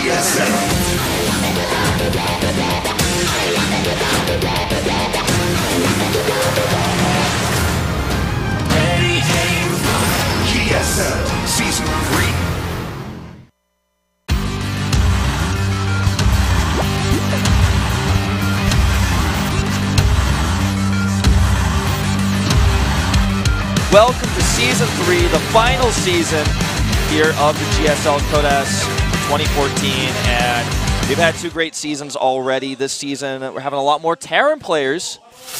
GSL. Ready, aim, GSL Season 3. Welcome to Season 3, the final season here of the GSL Code S 2014, and we've had 2 great seasons already this season. We're having a lot more Terran players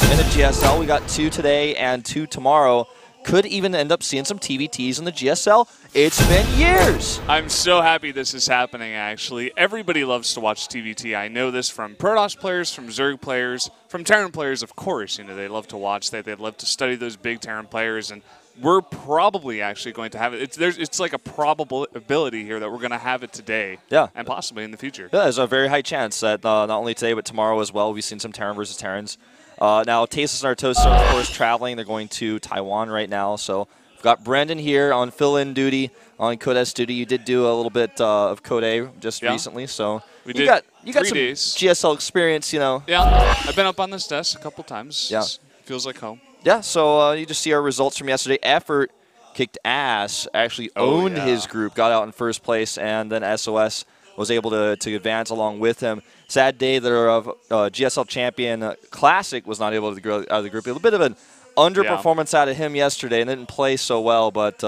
in the GSL. We got 2 today and 2 tomorrow. Could even end up seeing some TVTs in the GSL. It's been years. I'm so happy this is happening, actually. Everybody loves to watch TVT. I know this from Protoss players, from Zerg players, from Terran players, of course. You know, they love to watch that. They love to study those big Terran players, and we're probably actually going to have it. It's like a probability here that we're going to have it today, yeah, and possibly in the future. Yeah, there's a very high chance that not only today but tomorrow as well, we've seen some Terran versus Terrans. Now, Tasis and Artosis are, of course, traveling. They're going to Taiwan right now. So we've got Brendan here on fill-in duty, on Code S duty. You did do a little bit of Code A just recently. So you got some GSL experience, you know. Yeah, I've been up on this desk a couple times. Yeah. Feels like home. Yeah, so you just see our results from yesterday. Effort kicked ass, actually owned his group, got out in first place, and then SOS was able to advance along with him. Sad day that our GSL champion Classic was not able to go out of the group. A little bit of an underperformance out of him yesterday and didn't play so well, but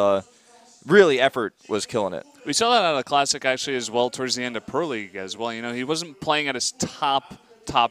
really Effort was killing it. We saw that out of Classic actually as well towards the end of Pro League as well. You know, he wasn't playing at his top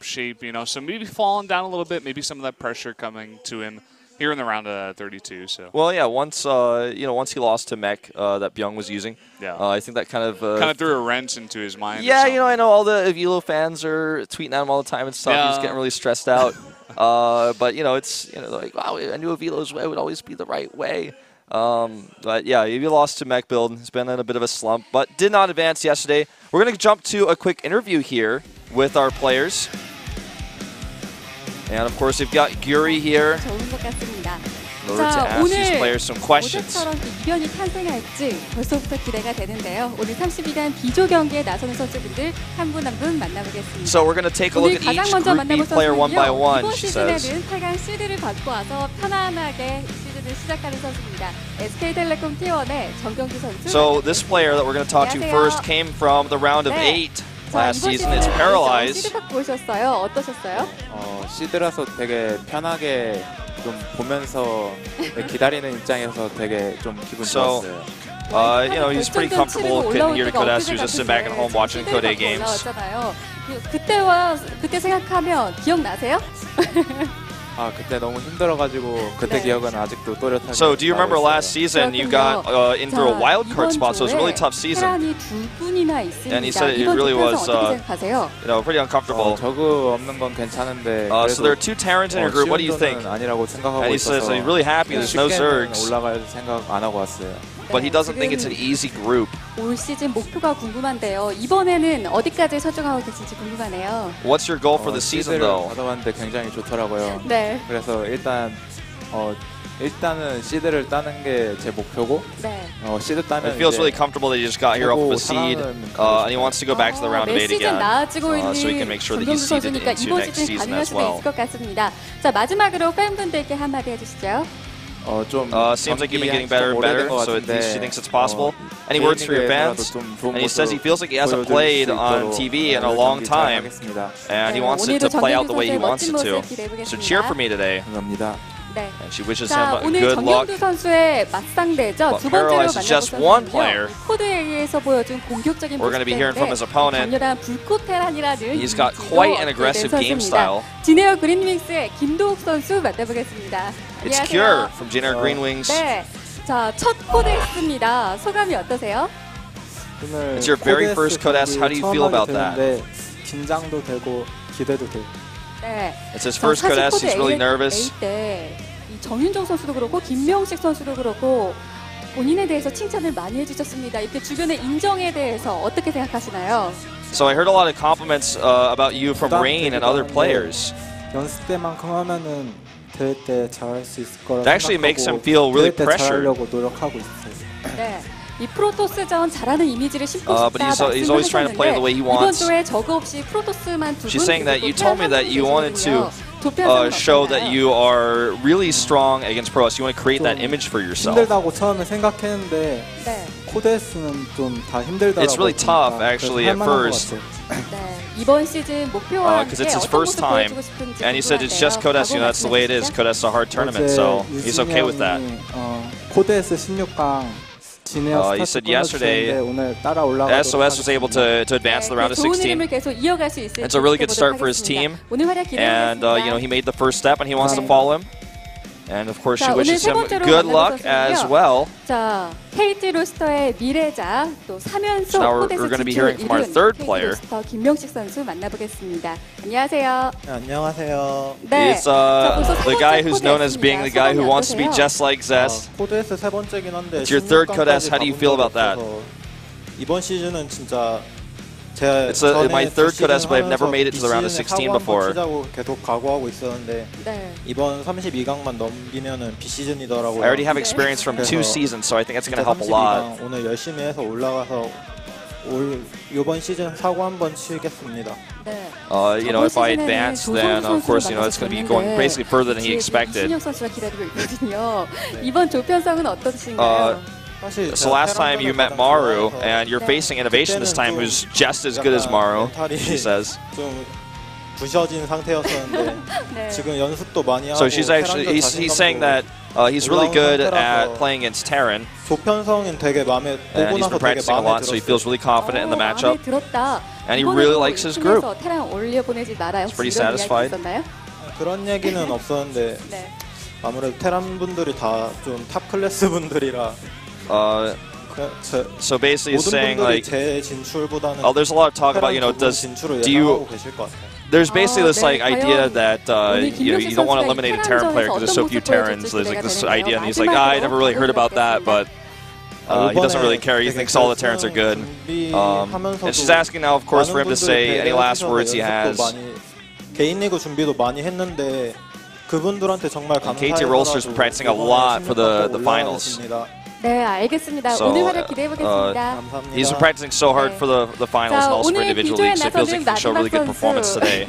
shape, you know, so maybe falling down a little bit, maybe some of that pressure coming to him here in the round of 32. So well, yeah, once once he lost to Mech that Byung was using, I think that kind of threw a wrench into his mind. Yeah, you know, I know all the Avilo fans are tweeting at him all the time and stuff. Yeah. He's getting really stressed out. But you know, it's like, wow, I knew Avilo's way would always be the right way. But yeah, he lost to Mech build. He's been in a bit of a slump, but did not advance yesterday. We're gonna jump to a quick interview here with our players. And of course, we've got Gyuri here. In order to ask these players some questions. 어제처럼 이변이 탄생할지 벌써부터 기대가 되는데요. 오늘 32강 비조 경기에 나서는 선수분들 한 분 한 분 만나보겠습니다. So we're going to take a look at each Group B player one by one, 이번 she says. 시즌에는 8강 시드를 받고 와서 편안하게 시즌을 시작하는 선수입니다. SK텔레콤 T1의 정경주 선수. So this player that we're going to talk to first came from the round of 8 last season. It's paralyze. 시드 각 보셨어요? 어떠셨어요? 시드라서 되게 편하게 좀 보면서 기다리는 입장에서 되게 좀 기분 좋았어요. You know, he's pretty comfortable getting here to Code S. He's just sitting back at home watching Code A games. 그때 생각하면 기억나세요? 그때 너무 힘들어가지고 그때 기억은 아직도 또렷하게. So, do you remember last season you got in for a wild card spot? So it was a really tough season. And he said it really was, you know, pretty uncomfortable. 저그 없는 건 괜찮은데. So there are 2 Terrans in your group. What do you think? 아니라고 생각하고 and he says he's really happy. There's no Zergs. 올라갈 생각 안 하고 왔어요. But he doesn't think it's an easy group. 올 시즌 목표가 궁금한데요. 이번에는 어디까지 설정하고 계신지 궁금하네요. What's your goal for the season, though? 받아봤는데 굉장히 좋더라고요. 네. 그래서 일단은 시드를 따는 게 제 목표고. 네. 시드 따면 he feels really comfortable that he just got here off of a seed, and he wants to go back to the round of 8 again, so he can make sure that he's seeded into next season as well. 자, 마지막으로 팬분들께 한마디 해주시죠. Seems like you've been getting better and better, so he thinks it's possible. Any words for your fans? And he says he feels like he hasn't played on TV in a long time, and he wants it to play out the way he wants it to. So cheer for me today. And she wishes him good luck. 맞상대죠. 두 번째로 만나볼 코드A에서 보여준 공격적인 We're going to be hearing from his opponent. 불꽃테란이라는 He's got quite an aggressive game style. 지네어 그린윙스의 김도욱 선수 만나보겠습니다. It's Cure from General Green Wings. 네, 자, 첫 코드X입니다. 소감이 어떠세요? It's your very first Code S. How do you feel about that? 긴장도 되고 기대도 되고. 네. It's his first Code S. He's really nervous. 이 정윤정 선수도 그렇고 김명식 선수도 그렇고 본인에 대해서 칭찬을 많이 해주셨습니다. 이렇게 주변의 인정에 대해서 어떻게 생각하시나요? So I heard a lot of compliments about you from Rain and other players. 연습 때만큼 하면은 대회 때 잘할 수 있을 거라고 That actually makes him feel really pressured. 잘하려고 노력하고 있어요. 네. 이 프로토스전 잘하는 이미지를 심고 But 싶다 he's always trying to play the way he 이번 wants. 조에 저거 없이 프로토스만 두 분. She's saying that you told me that you wanted to 도피한 show that you are really strong against Pro S. You want to create that image for yourself. 힘들다고 처음에 생각했는데 네. 코데스는 좀 다 힘들다고. It's really tough actually at first. 네. 이번 시즌 목표와 Because it's his first time, and he said it's just Code S. You know, that's the way it is. Code S is a hard tournament, so he's okay with that. 코데스 16강 He said yesterday SOS was able to advance to the round of 16. It's a really good start for his team. And you know, he made the first step and he wants to follow him. And of course she wishes him good luck as well. 자, KT 로스터의 미래자 또 3연속 Now we're 코데스 going to be 진출을 hearing from our 이룬 third KT player. 로스터 김명식 선수 만나보겠습니다. 안녕하세요. 안녕하세요. 네. He's the guy who's known as being the guy who wants to be just like Zest. 코데스 세 번째긴 한데. It's your third Code S. How do you feel about that? 이번 시즌은 진짜 It's my third Code S, but I've never made it to the round of 16 before. 계속 각오하고 있었는데 이번 32강만 넘기면은 비시즌이더라고요. I already have experience from 2 seasons, so I think it's going to help a lot. 오늘 열심히 해서 올라가서 이번 시즌 사고 한번 치겠습니다. You know, if I advance, then of course, you know, it's going to be going basically further than he expected. 신영 선수가 기다리고 있거든요. 이번 조편성은 어떠신가요? So last time you met Maru, and you're facing Innovation this time, who's just as good as Maru, she says. 부셔진 상태였었는데 지금 연습도 많이 하고. So she's actually he's saying that he's really good at playing against Terran. 조편성은 되게 마음에 And he's been practicing a lot, so he feels really confident in the matchup. And he really likes his group. He's pretty satisfied. 그런 얘기는 없었는데 아무래도 테란 분들이 다 좀 탑 클래스 분들이라. So basically he's saying like, there's a lot of talk about, you know, there's basically this like idea that you don't want to eliminate a Terran player because there's so few Terrans. There's like this idea, and he's like, I never really heard about that, but he doesn't really care. He thinks all the Terrans are good. And she's asking now, of course, for him to say any last words he has. 개인 리그 준비도 많이 했는데 그분들한테 정말 감사해요. KT Rolster's been practicing a lot for the finals. 네, 알겠습니다. 오늘 활약 기대해 보겠습니다. He's been practicing so hard for the finals and also for individual leagues. So it feels like he can show a really good performance today.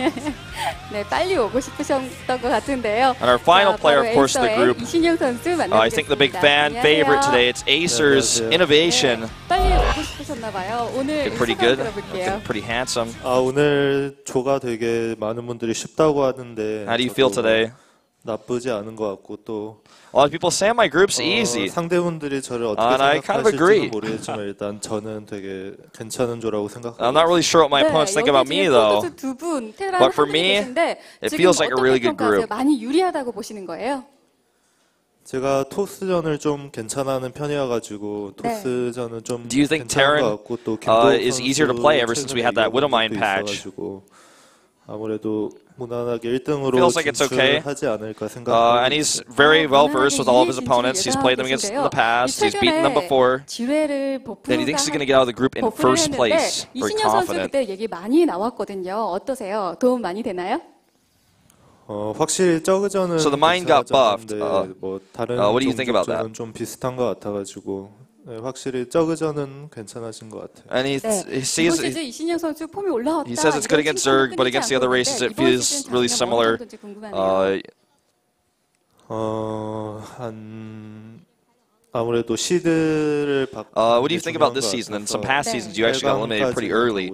네, 빨리 오고 싶으셨던 것 같은데요. And our final player, of course, the group. 이신영 선수 만나보겠습니다. I think the big fan favorite today. It's Acer's Innovation. 빨리 오고 싶으셨나 봐요. 오늘 pretty good. Looking pretty handsome. 오늘 조가 되게 많은 분들이 쉽다고 하는데. How do you feel today? 나쁘지 않은 것 같고 또. A lot of people say my group's easy. 상대분들이 저를 어떻게 생각하실지는 모르겠지만 일단 저는 되게 괜찮은 조라고 생각합니다. I'm not really sure what my opponents think about me though. But for me, it feels like a really good group. 많이 유리하다고 보시는 거예요? 제가 토스전을 좀 괜찮아하는 편이어가지고 토스전은 좀 Do you think 괜찮은 것 같고 또 김도욱 is easier to play ever since we had that Widowmine patch? 아무래도 무난하게 1등으로 Feels like it's okay. 진출하지 않을까 생각합니다. And he's very well versed with all of his opponents. He's played them against in the past. He's beaten them before. Then he thinks he's going to get out of the group in first place. Very 이신영 선수 confident. 그때 얘기 많이 나왔거든요. 어떠세요? 도움 많이 되나요? 확실히 저그전은 So the mine got buffed. 뭐 다른 what do you think about that? 좀 비슷한 것 같아가지고. 네, 확실히 저그전은 괜찮아진 것 같아요. And he sees he says it's good against Zerg, but against the other races it feels really similar. 아무래도 시드를 what do you think about this season? In some past seasons, you actually got eliminated pretty early.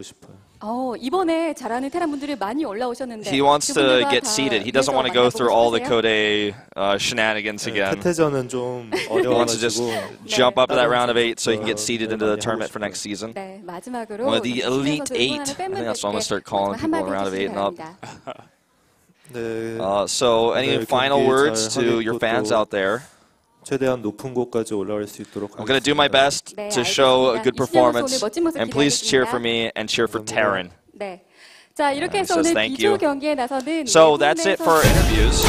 이번에 잘하는 테란 분들이 많이 올라오셨는데 He wants to get seeded. He doesn't want to go through all the Code A shenanigans again. 패태전은 좀 He wants to just 어려워가지고 jump up to that round of 8 so he can get seeded into the tournament for next season. 네, 마지막으로 One of the Elite 8. I think that's what I'm going to start calling people in round of 8 and up. So any final words to your fans out there? 최대한 높은 곳까지 올라갈 수 있도록 I'm going to do my best to show a good performance, and please cheer for me and cheer for Terran. 네. 자, 이렇게 해서 오늘 2조 경기에 나서는 So that's it for our interviews.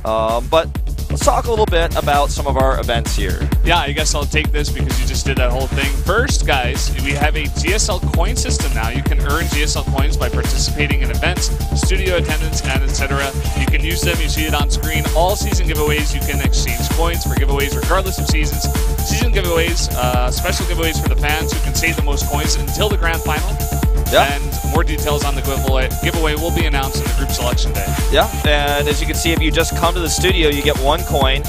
But let's talk a little bit about some of our events here. Yeah, I guess I'll take this because you just did that whole thing. First, guys, we have a GSL coin system now. You can earn GSL coins by participating in events, studio attendance, and etc. You can use them. You see it on screen. All season giveaways, you can exchange coins for giveaways regardless of seasons. Season giveaways, special giveaways for the fans who can save the most coins until the grand final. Yeah. And more details on the giveaway will be announced in the group selection day. Yeah, and as you can see, if you just come to the studio, you get 1 coin,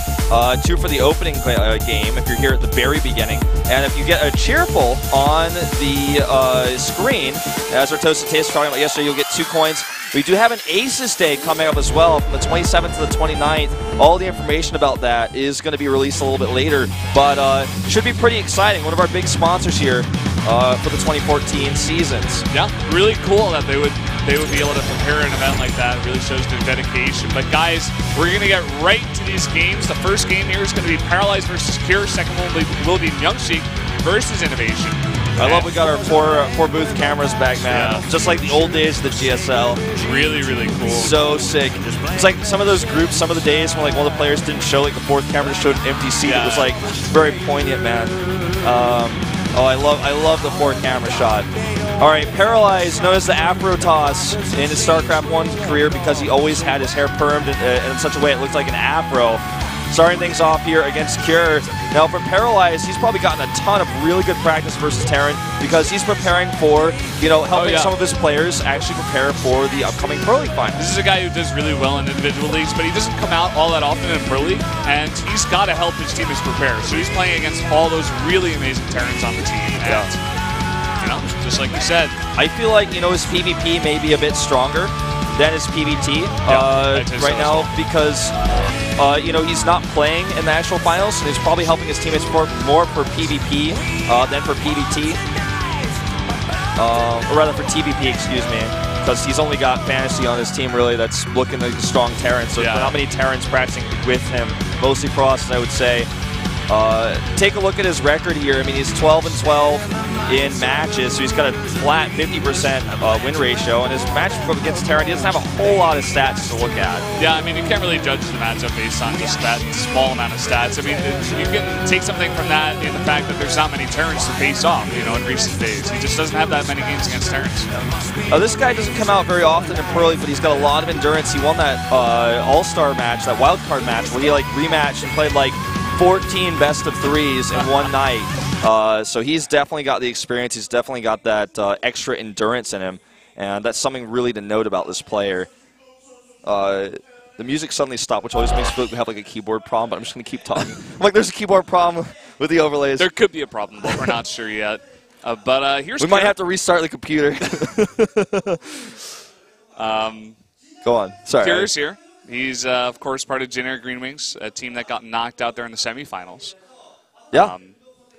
2 for the opening game if you're here at the very beginning. And if you get a cheerful on the screen, as our Toasted Taste was talking about yesterday, you'll get 2 coins. We do have an Aces Day coming up as well from the 27th to the 29th. All the information about that is going to be released a little bit later, but should be pretty exciting. One of our big sponsors here for the 2014 seasons. Yeah, really cool that they would be able to prepare an event like that. It really shows their dedication. But guys, we're going to get right to these games. The first game here is going to be Paralyze versus Cure. Second one will be Myungsik versus Innovation. I love we got our four booth cameras back, man. Yeah. Just like the old days of the GSL. Really, really cool. So sick. It's like some of those groups, some of the days when like one of the players didn't show, like the 4th camera just showed an empty seat. Yeah. It was like very poignant, man. I love the 4 camera shot. All right, Paralyze, known as the Afro Toss in his StarCraft 1 career because he always had his hair permed in such a way it looked like an afro. Starting things off here against Cure. Now for Paralyze, he's probably gotten a ton of really good practice versus Terran because he's preparing for, helping some of his players actually prepare for the upcoming Pro League finals. This is a guy who does really well in individual leagues, but he doesn't come out all that often in Pro League, and he's got to help his teammates prepare. So he's playing against all those really amazing Terrans on the team. And, just like you said. I feel like, his PvP may be a bit stronger than his PvT right now because he's not playing in the actual finals, and he's probably helping his teammates more for PvP than for PvT. Or rather for TVP, excuse me, because he's only got Fantasy on his team, really, that's looking like a strong Terran. So not many Terrans practicing with him, mostly Frost, I would say. Take a look at his record here. I mean, he's 12-12 in matches, so he's got a flat 50% win ratio. And his match against Terran, he doesn't have a whole lot of stats to look at. Yeah, I mean, you can't really judge the matchup based on just that small amount of stats. I mean, you can take something from that in the fact that there's not many Terrans to face off, in recent days. He just doesn't have that many games against Terrans. This guy doesn't come out very often in Pro League, but he's got a lot of endurance. He won that All-Star match, that wildcard match, where he rematched and played 14 best-of-3s in one night. So he's definitely got the experience. He's definitely got that extra endurance in him. And that's something really to note about this player. The music suddenly stopped, which always makes me feel like we have a keyboard problem, but I'm just going to keep talking. There's a keyboard problem with the overlays. There could be a problem, but we're not sure yet. But here's we might have to restart the computer. Go on. Sorry. Curious here. He's, of course, part of Generic Green Wings, a team that got knocked out there in the semifinals. Yeah.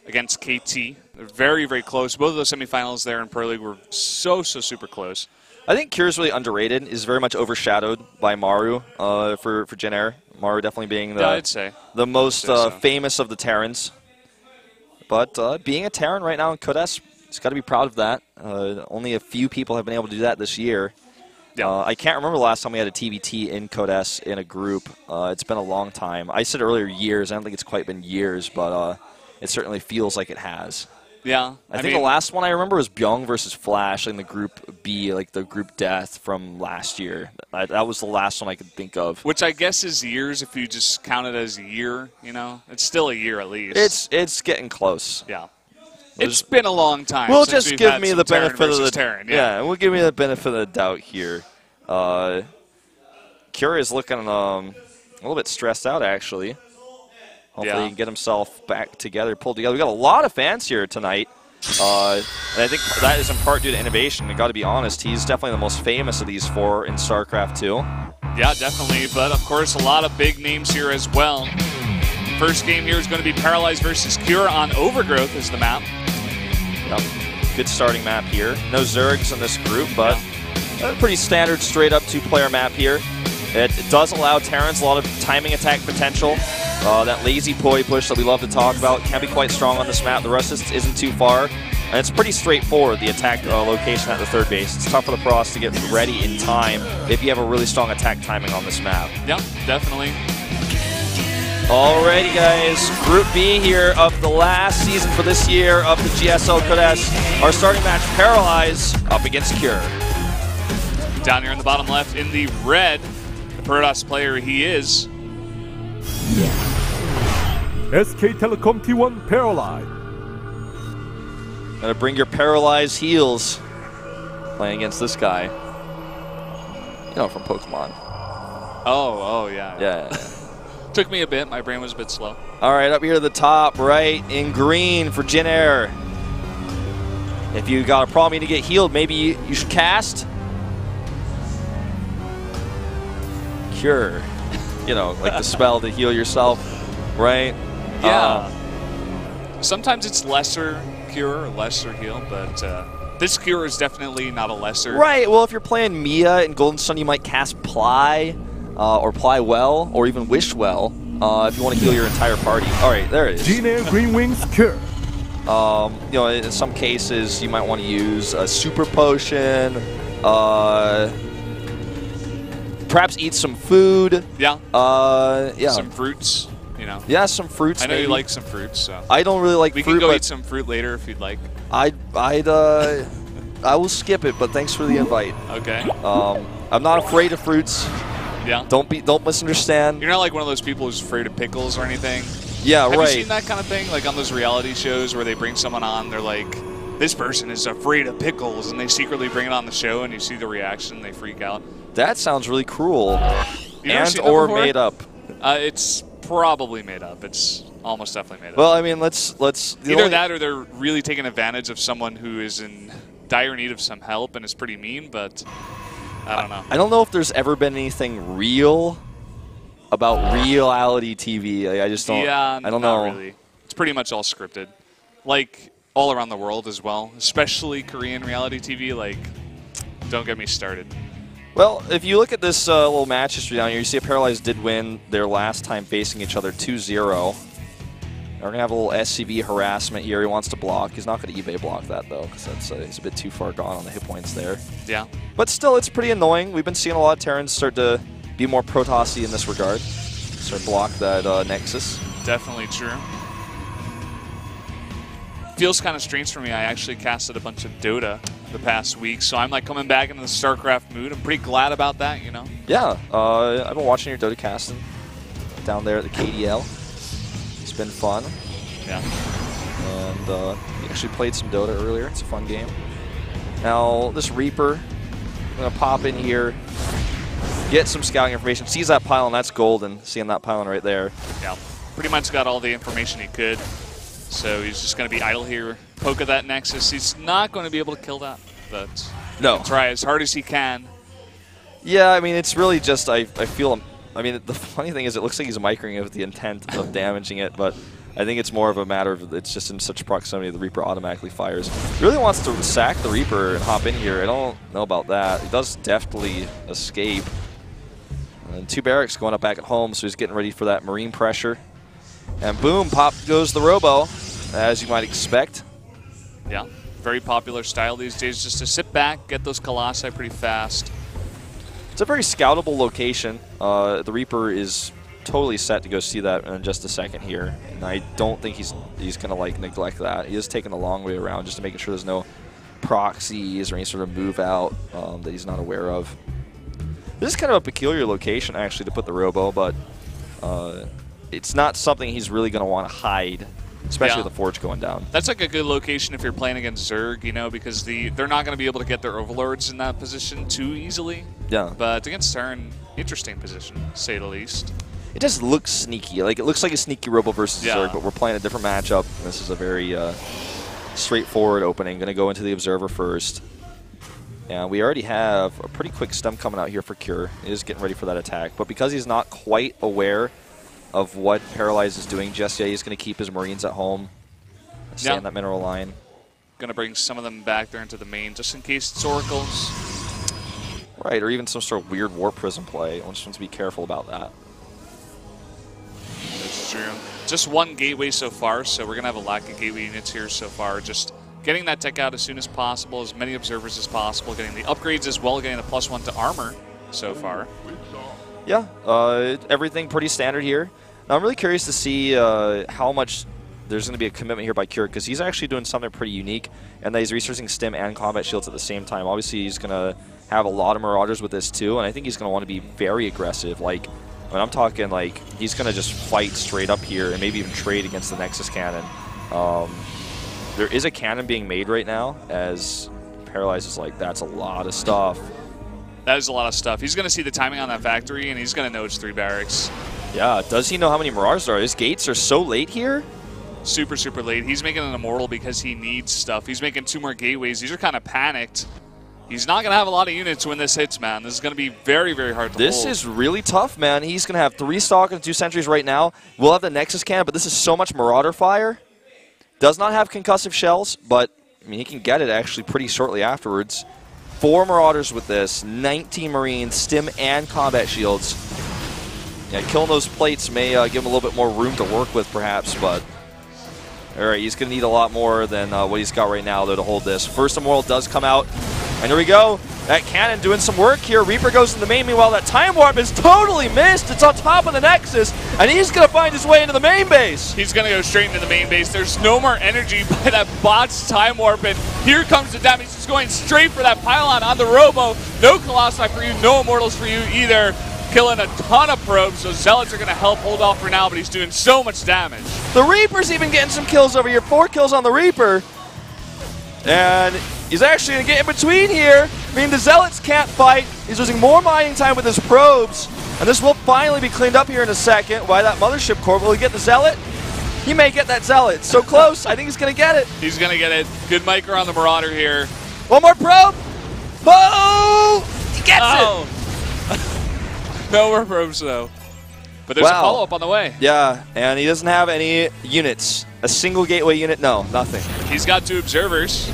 Against KT. They're very, very close. Both of those semifinals there in Pro League were so super close. I think Cure's really underrated. Is very much overshadowed by Maru for Generic. Maru definitely being the most famous of the Terrans. But being a Terran right now in Code S, he's got to be proud of that. Only a few people have been able to do that this year. Yeah. I can't remember the last time we had a TVT in Code S in a group. It's been a long time. I said earlier years. I don't think it's quite been years, but it certainly feels like it has. Yeah. I think the last one I remember was Byung versus Flash in the Group B, the Group Death from last year. That was the last one I could think of. Which I guess is years if you just count it as a year, It's still a year at least. It's getting close. Yeah. It's been a long time. We'll just give me the benefit of the Terran. Yeah, we'll give me the benefit of the doubt here. Cure is looking a little bit stressed out, actually. Hopefully he can get himself back together, pulled together. We got a lot of fans here tonight. And I think that is in part due to innovation. I got to be honest, he's definitely the most famous of these 4 in StarCraft II. Yeah, definitely. But of course, a lot of big names here as well. First game here is going to be Paralyze versus Cure on Overgrowth is the map. Yep. Good starting map here. No Zergs in this group, but a pretty standard straight-up 2-player map here. It does allow Terrans a lot of timing attack potential. That lazy poi push that we love to talk about can be quite strong on this map. The rest isn't too far. And it's pretty straightforward, the attack location at the third base. It's tough for the Frost to get ready in time if you have a really strong attack timing on this map. Yep, definitely. Alrighty, guys. Group B here of the last season for this year of the GSL Code S. Our starting match, Paralyze, up against Cure. Down here in the bottom left, in the red, the Paradox player he is. SK Telecom T1 Paralyze. Gotta bring your Paralyze heals. Playing against this guy. You know, from Pokemon. Oh, yeah. Yeah. Took me a bit. My brain was a bit slow. All right, up here to the top, right, in green for Jin Air. If you got a problem, you need to get healed, maybe you should cast. Cure. You know, like the spell to heal yourself, right? Yeah. Sometimes it's lesser cure or lesser heal, but this cure is definitely not a lesser. Right, well, if you're playing Mia in Golden Sun, you might cast Ply, or Ply Well, or even Wish Well, if you want to heal your entire party. All right, there it is. Jin Air Green Wings Cure. You know, in some cases, you might want to use a Super Potion, perhaps eat some food. Yeah. Yeah. Some fruits, you know. Yeah, some fruits. I know maybe. you like some fruits, so. I don't really like fruit. We can go eat some fruit later if you'd like. I will skip it, but thanks for the invite. Okay. I'm not afraid of fruits. Yeah. Don't misunderstand. You're not like one of those people who's afraid of pickles or anything. Yeah, Have right. you seen that kind of thing? Like on those reality shows where they bring someone on, they're like, this person is afraid of pickles, and they secretly bring it on the show, and you see the reaction, they freak out. That sounds really cruel. You never seen that or before? made up. It's probably made up. It's almost definitely made up. Well, I mean, let's either that or they're really taking advantage of someone who is in dire need of some help and is pretty mean, but I don't know. I don't know if there's ever been anything real about reality TV. I just don't. Yeah, I don't know. Not really. It's pretty much all scripted, like all around the world as well, especially Korean reality TV. Like, don't get me started. Well, if you look at this little match history down here, you see Paralyze did win their last time facing each other 2-0. We're going to have a little SCV harassment here. He wants to block. He's not going to eBay block that, though, because he's a bit too far gone on the hit points there. Yeah. But still, it's pretty annoying. We've been seeing a lot of Terrans start to be more Protossy in this regard. Start to block that Nexus. Definitely true. Feels kind of strange for me. I actually casted a bunch of Dota the past week, so I'm like coming back into the StarCraft mood. I'm pretty glad about that, you know? Yeah, I've been watching your Dota casting down there at the KDL. It's been fun. Yeah. And we actually played some Dota earlier. It's a fun game. Now, this Reaper, I'm going to pop in here, get some scouting information. Sees that pylon, that's golden, seeing that pylon right there. Yeah. Pretty much got all the information he could. So he's just going to be idle here, poke at that Nexus. He's not going to be able to kill that, but no. Try as hard as he can. Yeah, I mean, it's really just, I feel him. I mean, the funny thing is it looks like he's microing it with the intent of damaging it, but I think it's more of a matter of it's just in such proximity the Reaper automatically fires. He really wants to sack the Reaper and hop in here. I don't know about that. He does deftly escape. And 2 barracks going up back at home, so he's getting ready for that Marine pressure. And boom, pop goes the Robo, as you might expect. Yeah, very popular style these days, just to sit back, get those Colossi pretty fast. It's a very scoutable location. The Reaper is totally set to go see that in just a second here, and I don't think he's going to like neglect that. He is taking the long way around just to making sure there's no proxies or any sort of move out that he's not aware of. This is kind of a peculiar location, actually, to put the Robo, but it's not something he's really going to want to hide, especially with the Forge going down. That's like a good location if you're playing against Zerg, you know, because they're not going to be able to get their Overlords in that position too easily. Yeah. But against Terran, interesting position, to say the least. It just looks sneaky. Like, it looks like a sneaky Robo versus Zerg, but we're playing a different matchup. This is a very straightforward opening. Going to go into the Observer first. And we already have a pretty quick stem coming out here for Cure. He is getting ready for that attack. But because he's not quite aware of what Paralyze is doing just yet, he's going to keep his Marines at home. Stay on that mineral line. Going to bring some of them back there into the main, just in case it's Oracles. Right, or even some sort of weird Warp Prism play. One just wants to be careful about that. That's true. Just one gateway so far, so we're going to have a lack of gateway units here so far. Just getting that tech out as soon as possible, as many observers as possible, getting the upgrades as well, getting the +1 to armor so far. Yeah, everything pretty standard here. Now, I'm really curious to see how much there's going to be a commitment here by Cure, because he's actually doing something pretty unique, and that he's researching stim and combat shields at the same time. Obviously, he's going to have a lot of Marauders with this too, and I think he's going to want to be very aggressive. Like, when I'm talking, like, he's going to just fight straight up here and maybe even trade against the Nexus cannon. There is a cannon being made right now, as Paralyze is like, that's a lot of stuff. That is a lot of stuff. He's going to see the timing on that factory, and he's going to know it's 3 barracks. Yeah, does he know how many Marauders there are? His gates are so late here. Super, super late. He's making an Immortal because he needs stuff. He's making 2 more gateways. These are kind of panicked. He's not going to have a lot of units when this hits, man. This is going to be very, very hard to hold. This is really tough, man. He's going to have 3 stock and 2 sentries right now. We'll have the Nexus cannon, but this is so much Marauder fire. Does not have concussive shells, but I mean, he can get it actually pretty shortly afterwards. 4 Marauders with this, 19 Marines, stim and combat shields. Yeah, killing those plates may give him a little bit more room to work with, perhaps, but all right, he's going to need a lot more than what he's got right now, though, to hold this. First Immortal does come out, and here we go. That cannon doing some work here. Reaper goes in the main. Meanwhile, that Time Warp is totally missed. It's on top of the Nexus, and he's going to find his way into the main base. He's going to go straight into the main base. There's no more energy by that bot's Time Warp, and here comes the damage. He's going straight for that pylon on the Robo. No Colossi for you, no Immortals for you either. Killing a ton of probes, so Zealots are going to help hold off for now, but he's doing so much damage. The Reaper's even getting some kills over here. 4 kills on the Reaper. And he's actually going to get in between here. I mean, the Zealots can't fight. He's losing more mining time with his probes. And this will finally be cleaned up here in a second. Why that Mothership Core? Will he get the Zealot? He may get that Zealot. So close. I think he's going to get it. He's going to get it. Good micro on the Marauder here. One more probe. Oh! He gets it. No more probes, though. But there's a follow-up on the way. Yeah, and he doesn't have any units. A single gateway unit? No, nothing. He's got 2 observers.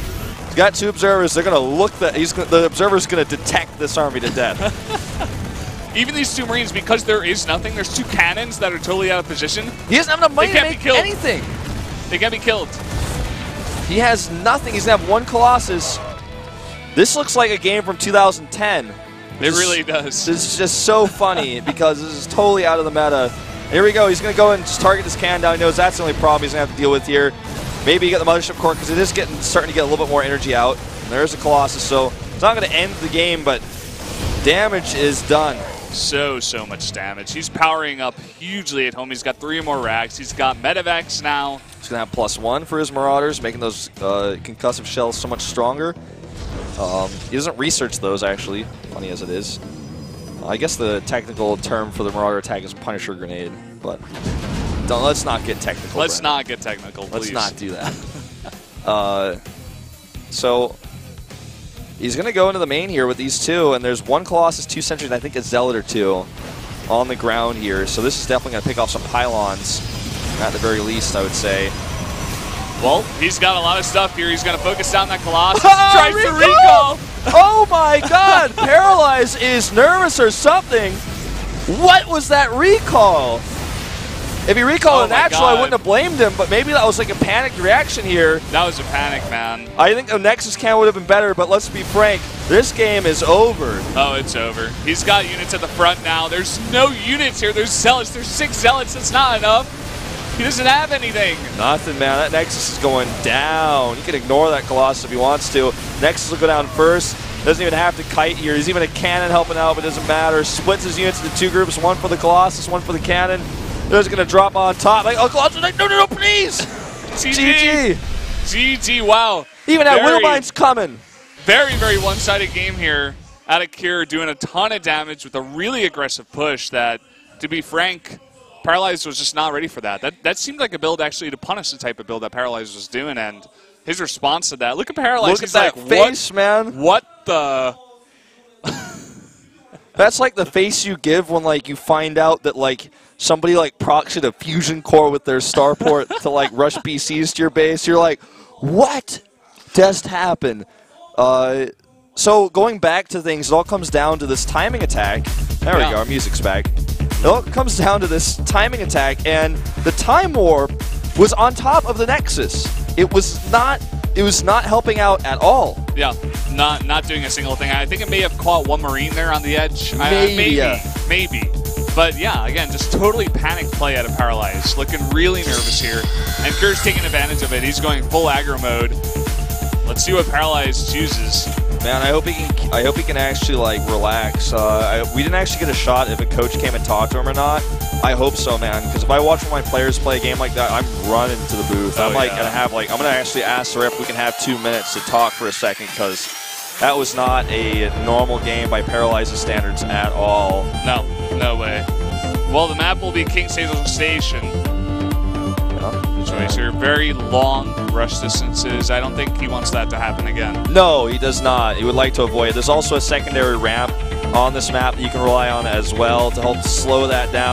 He's got 2 observers. They're going to look that the observer's going to detect this army to death. Even these 2 Marines, because there is nothing, there's 2 cannons that are totally out of position. He doesn't have enough money to make anything. They can't be killed. He has nothing. He's going to have 1 Colossus. This looks like a game from 2010. It really does. This is just so funny because this is totally out of the meta. Here we go. He's going to go and just target this cannon down. He knows that's the only problem he's going to have to deal with here. Maybe get the Mothership Core because it is starting to get a little bit more energy out. And there's a Colossus, so it's not going to end the game, but damage is done. So much damage. He's powering up hugely at home. He's got 3 more racks. He's got Medivacs now. He's going to have +1 for his Marauders, making those concussive shells so much stronger. He doesn't research those, actually, funny as it is. I guess the technical term for the Marauder attack is Punisher Grenade, but let's not get technical. Let's not get technical, please. Let's not do that. So he's going to go into the main here with these 2, and there's 1 Colossus, 2 Sentries, and I think a Zealot or 2 on the ground here. So this is definitely going to pick off some pylons, at the very least, I would say. Well, he's got a lot of stuff here. He's going to focus down that Colossus. Tries to recall. Oh my god! Paralyze is nervous or something. What was that recall? If he recalled a natural, I wouldn't have blamed him, but maybe that was like a panicked reaction here. That was a panic, man. I think a Nexus can would have been better, but let's be frank, this game is over. Oh, it's over. He's got units at the front now. There's no units here. There's Zealots. There's 6 Zealots. That's not enough. He doesn't have anything. Nothing, man. That Nexus is going down. He can ignore that Colossus if he wants to. Nexus will go down first. Doesn't even have to kite here. He's even a cannon helping out, but it doesn't matter. Splits his units into 2 groups, 1 for the Colossus, 1 for the cannon. There's going to drop on top. Like, oh, Colossus, like, no, please. GG. GG, wow. Even that Willmine's coming. Very, very one-sided game here. Out of Cure doing a ton of damage with a really aggressive push that, to be frank, Paralyze was just not ready for that. That seemed like a build actually to punish the type of build that Paralyze was doing, and his response to that. Look at Paralyze. Look at that face, man. What the? That's like the face you give when like you find out that like somebody like proxied a fusion core with their starport to like rush BCs to your base. You're like, what just happened? So going back to things, it all comes down to this timing attack. There we go. Our music's back. It all comes down to this timing attack, and the Time Warp was on top of the Nexus. It was not helping out at all. Yeah, not doing a single thing. I think it may have caught 1 Marine there on the edge. Maybe. Maybe. But yeah, again, just totally panic play out of Paralyze. Looking really nervous here. And Kerr's taking advantage of it. He's going full aggro mode. Let's see what Paralyze chooses. Man, I hope he can actually like relax. We didn't actually get a shot if a coach came and talked to him or not. I hope so, man. Because if I watch one of my players play a game like that, I'm running to the booth. I'm gonna actually ask the ref if we can have 2 minutes to talk for a second, because that was not a normal game by Paralyze's standards at all. No, no way. Well, the map will be King Station. The choice here, very long rush distances. I don't think he wants that to happen again. No, he does not. He would like to avoid it. There's also a secondary ramp on this map that you can rely on as well to help slow that down.